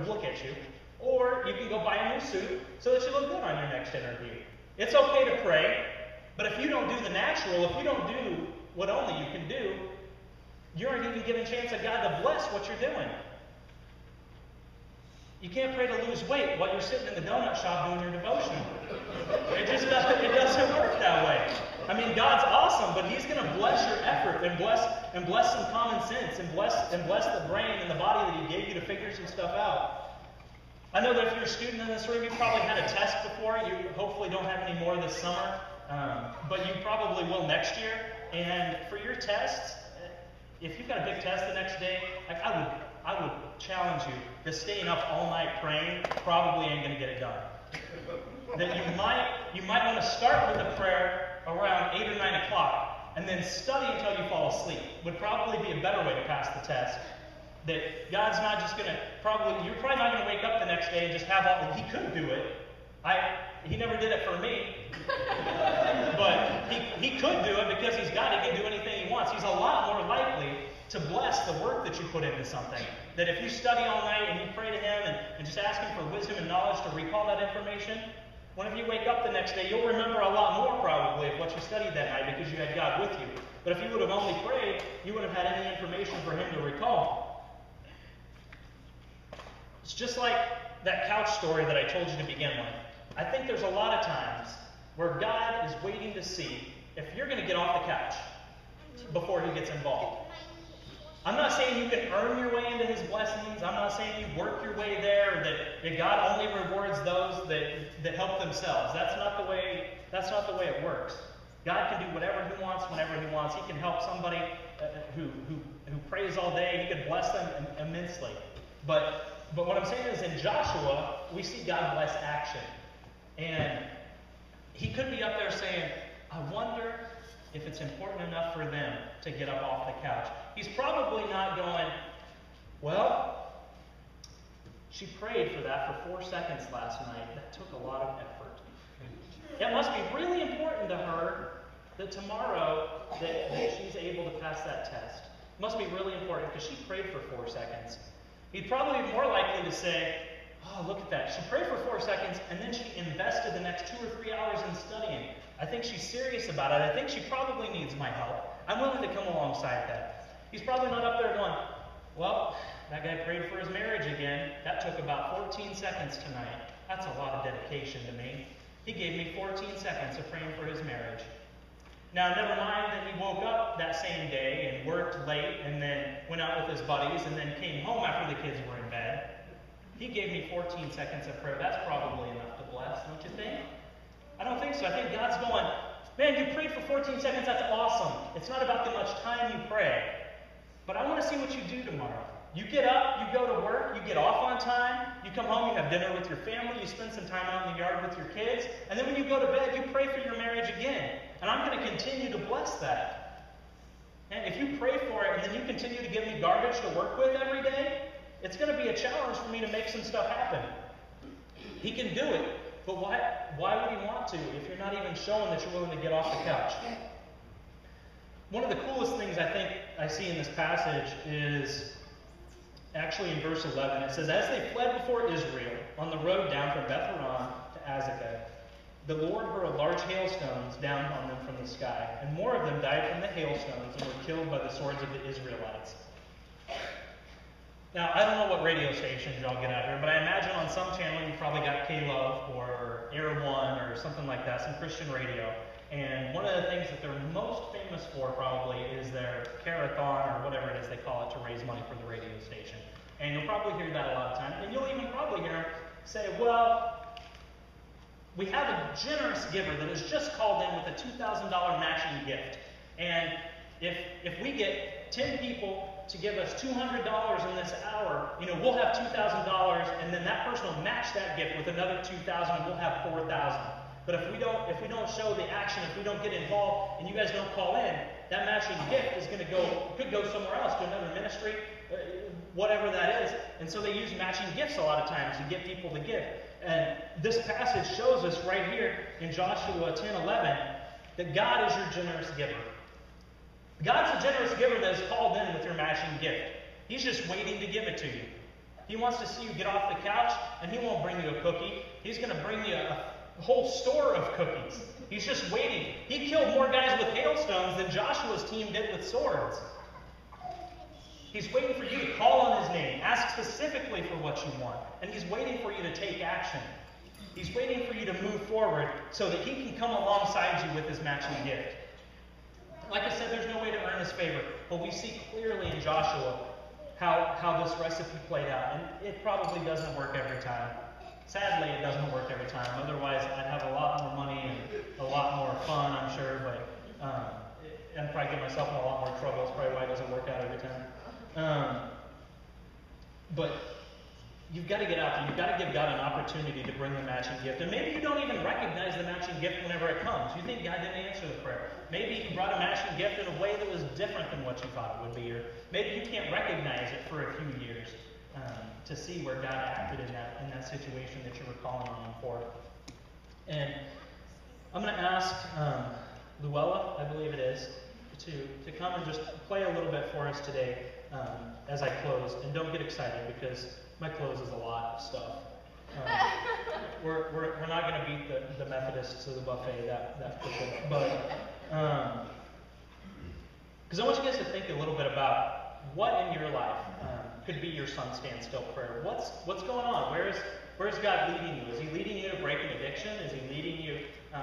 would look at you. Or you can go buy a new suit so that you look good on your next interview. It's okay to pray, but if you don't do the natural, if you don't do what only you can do, you aren't even giving a chance of God to bless what you're doing. You can't pray to lose weight while you're sitting in the donut shop doing your devotional. It doesn't work that way. I mean, God's awesome, but He's going to bless your effort and bless some common sense and bless the brain and the body that He gave you to figure some stuff out. I know that if you're a student in this room, you probably had a test before. You hopefully don't have any more this summer, but you probably will next year. And for your tests, if you've got a big test the next day, I would challenge you that staying up all night praying probably ain't going to get it done. That you might want to start with a prayer around 8 or 9 o'clock and then study until you fall asleep. Would probably be a better way to pass the test. That God's not just going to you're probably not going to wake up the next day and just have all, He could do it. He never did it for me. But he could do it because He's God. He can do anything He wants. He's a lot more likely to bless the work that you put into something. That if you study all night and you pray to Him and just ask Him for wisdom and knowledge to recall that information, whenever you wake up the next day, you'll remember a lot more probably of what you studied that night because you had God with you. But if you would have only prayed, you wouldn't have had any information for Him to recall. It's just like that couch story that I told you to begin with. I think there's a lot of times where God is waiting to see if you're going to get off the couch before He gets involved. I'm not saying you can earn your way into His blessings. I'm not saying you work your way there, or that God only rewards those that help themselves. That's not the way it works. God can do whatever He wants, whenever He wants. He can help somebody who prays all day. He can bless them immensely. But what I'm saying is in Joshua, we see God bless action. And He could be up there saying, I wonder if it's important enough for them to get up off the couch. He's probably not going, well, she prayed for that for 4 seconds last night. That took a lot of effort. It must be really important to her that tomorrow that she's able to pass that test. It must be really important because she prayed for 4 seconds. He'd probably be more likely to say, oh, look at that. She prayed for 4 seconds, and then she invested the next 2 or 3 hours in studying. I think she's serious about it. I think she probably needs my help. I'm willing to come alongside that. He's probably not up there going, well, that guy prayed for his marriage again. That took about 14 seconds tonight. That's a lot of dedication to me. He gave me 14 seconds of praying for his marriage. Now, never mind that he woke up that same day and worked late and then went out with his buddies and then came home after the kids were in bed. He gave me 14 seconds of prayer. That's probably enough to bless, don't you think? I don't think so. I think God's going, man, you prayed for 14 seconds. That's awesome. It's not about the much time you pray. But I want to see what you do tomorrow. You get up, you go to work, you get off on time, you come home, you have dinner with your family, you spend some time out in the yard with your kids, and then when you go to bed, you pray for your marriage again. And I'm going to continue to bless that. And if you pray for it and then you continue to give me garbage to work with every day, it's going to be a challenge for me to make some stuff happen. He can do it, but why would He want to if you're not even showing that you're willing to get off the couch? One of the coolest things I think I see in this passage is actually in verse 11. It says, as they fled before Israel on the road down from Beth-horon to Azekah, the Lord hurled large hailstones down on them from the sky, and more of them died from the hailstones and were killed by the swords of the Israelites. Now, I don't know what radio stations y'all get out here, but I imagine on some channel you probably got K-Love or Air One or something like that, some Christian radio. And one of the things that they're most famous for probably is their Carathon or whatever it is they call it to raise money for the radio station. And you'll probably hear that a lot of times. And you'll even probably hear them say, well, we have a generous giver that has just called in with a $2,000 matching gift. And if we get 10 people to give us $200 in this hour, we'll have $2,000, and then that person will match that gift with another $2,000, and we'll have $4,000. But if we don't show the action, if we don't get involved, and you guys don't call in, that matching gift could go somewhere else to another ministry, whatever that is. And so they use matching gifts a lot of times to get people to give. And this passage shows us right here in Joshua 10:11 that God is your generous giver. God's a generous giver that is called in with your matching gift. He's just waiting to give it to you. He wants to see you get off the couch, and he won't bring you a cookie. He's going to bring you a whole store of cookies. He's just waiting. He killed more guys with hailstones than Joshua's team did with swords. He's waiting for you to call on his name, ask specifically for what you want, and he's waiting for you to take action. He's waiting for you to move forward so that he can come alongside you with his matching gift. Like I said, there's no way to earn his favor, but we see clearly in Joshua how this recipe played out, and it probably doesn't work every time. Sadly, it doesn't work every time. Otherwise, I'd have a lot more money and a lot more fun, I'm sure, but and probably get myself in a lot more trouble. That's probably why it doesn't work out every time. But you've got to get out there. You've got to give God an opportunity to bring the matching gift. And maybe you don't even recognize the matching gift whenever it comes. You think God didn't answer the prayer. Maybe He brought a matching gift in a way that was different than what you thought it would be. Or maybe you can't recognize it for a few years to see where God acted in that situation that you were calling on Him for. And I'm going to ask Luella, I believe it is, to come and just play a little bit for us today as I close. And don't get excited because my close is a lot of stuff. We're not going to beat the Methodists to the buffet, that's for sure. But because I want you guys to think a little bit about what in your life could be your sun stand still prayer. What's going on? Where's God leading you? Is He leading you to break an addiction? Is He leading you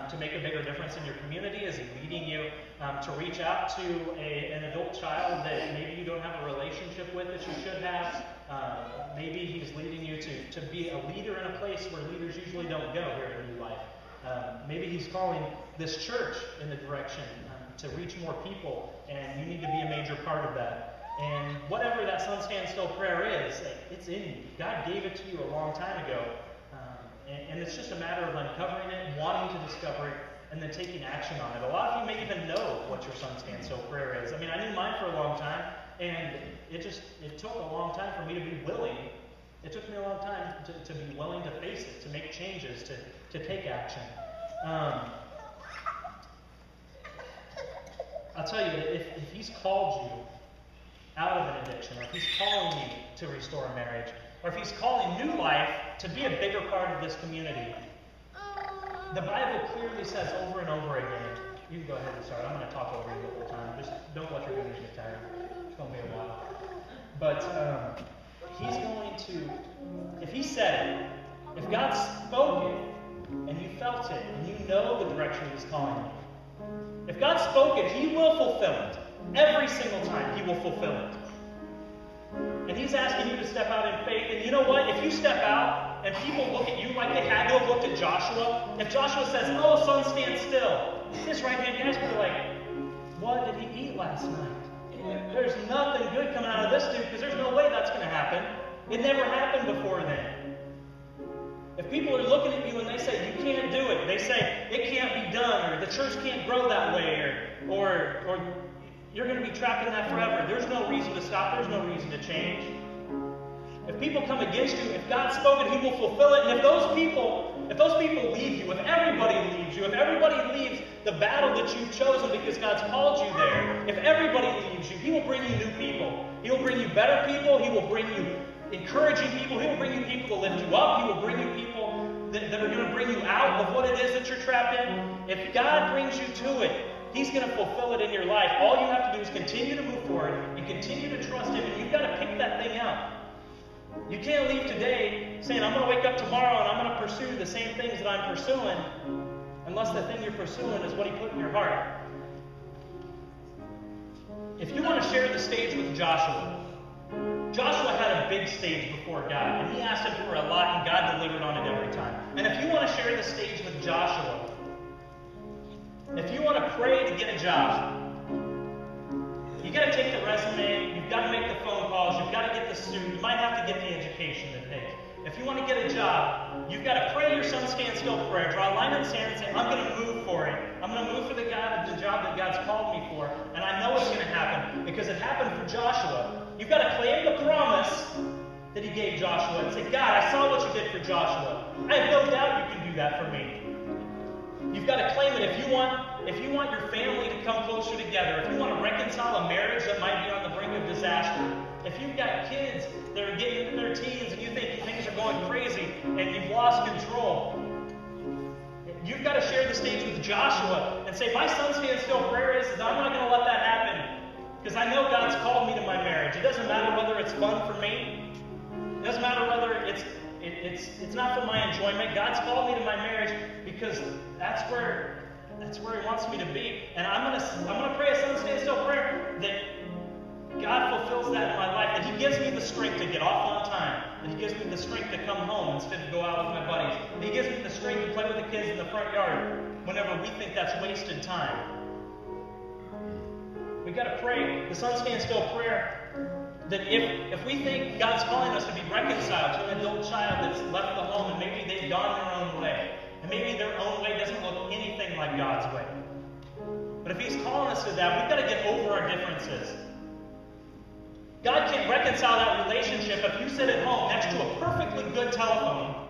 to make a bigger difference in your community? Is He leading you to reach out to an adult child that maybe you don't have a relationship with that you should have? Maybe He's leading you to be a leader in a place where leaders usually don't go here in New Life. Maybe He's calling this church in the direction to reach more people, and you need to be a major part of that. And whatever that sun stand still prayer is, it's in you. God gave it to you a long time ago. And it's just a matter of uncovering it, wanting to discover it, and then taking action on it. A lot of you may even know what your sun stand still prayer is. I mean, I knew mine for a long time, and it took a long time for me to be willing. It took me a long time to be willing to face it, to make changes, to take action. I'll tell you, if He's called you out of an addiction, or if He's calling you to restore a marriage, or if He's calling New Life to be a bigger part of this community, the Bible clearly says over and over again, you can go ahead and start. I'm going to talk over you the whole time. Just don't let your fingers get tired. It's going to be a while. But He's going to, if He said it, if God spoke it, and you felt it, and you know the direction He's calling you, if God spoke it, He will fulfill it. Every single time, He will fulfill it. And He's asking you to step out in faith. And you know what? If you step out and people look at you like they had to have looked at Joshua, if Joshua says, "Oh, sun, stand still," this right-hand guy's going to be like, "What did he eat last night? There's nothing good coming out of this dude because there's no way that's going to happen. It never happened before then." If people are looking at you and they say, "You can't do it," they say, "It can't be done," or "The church can't grow that way," or "You're going to be trapped in that forever," there's no reason to stop. There's no reason to change. If people come against you, if God spoke it, He will fulfill it. And if those people leave you, if everybody leaves you, if everybody leaves the battle that you've chosen because God's called you there, if everybody leaves you, He will bring you new people. He will bring you better people. He will bring you encouraging people. He will bring you people to lift you up. He will bring you people that are going to bring you out of what it is that you're trapped in. If God brings you to it, He's going to fulfill it in your life. All you have to do is continue to move forward and continue to trust Him. And you've got to pick that thing out. You can't leave today saying, "I'm going to wake up tomorrow and I'm going to pursue the same things that I'm pursuing," unless the thing you're pursuing is what He put in your heart. If you want to share the stage with Joshua, Joshua had a big stage before God, and he asked Him for a lot, and God delivered on it every time. And if you want to share the stage with Joshua, if you want to pray to get a job, you've got to take the resume, you've got to make the phone calls, you've got to get the suit, you might have to get the education to take. If you want to get a job, you've got to pray your sun stand still prayer, draw a line in the sand and say, "I'm going to move for it. I'm going to move for the job that God's called me for, and I know it's going to happen because it happened for Joshua." You've got to claim the promise that He gave Joshua and say, "God, I saw what you did for Joshua. I have no doubt you can do that for me." You've got to claim it. If you want your family to come closer together, if you want to reconcile a marriage that might be on the brink of disaster, If you've got kids that are getting into their teens and you think things are going crazy and you've lost control, you've got to share the stage with Joshua and say, my son stand still prayer is I'm not going to let that happen because I know God's called me to my marriage. It doesn't matter whether it's fun for me. It doesn't matter whether it's not for my enjoyment. God's called me to my marriage because that's where He wants me to be. And I'm gonna pray a son stand still prayer that God fulfills that in my life, that He gives me the strength to get off on time, that He gives me the strength to come home instead of go out with my buddies, that He gives me the strength to play with the kids in the front yard whenever we think that's wasted time. We've got to pray the son stand still prayer that if we think God's calling us to be reconciled to an adult child that's left the home and maybe they've gone their own way, and maybe their own way doesn't look anything like God's way. But if He's calling us to that, we've got to get over our differences. God can reconcile that relationship if you sit at home next to a perfectly good telephone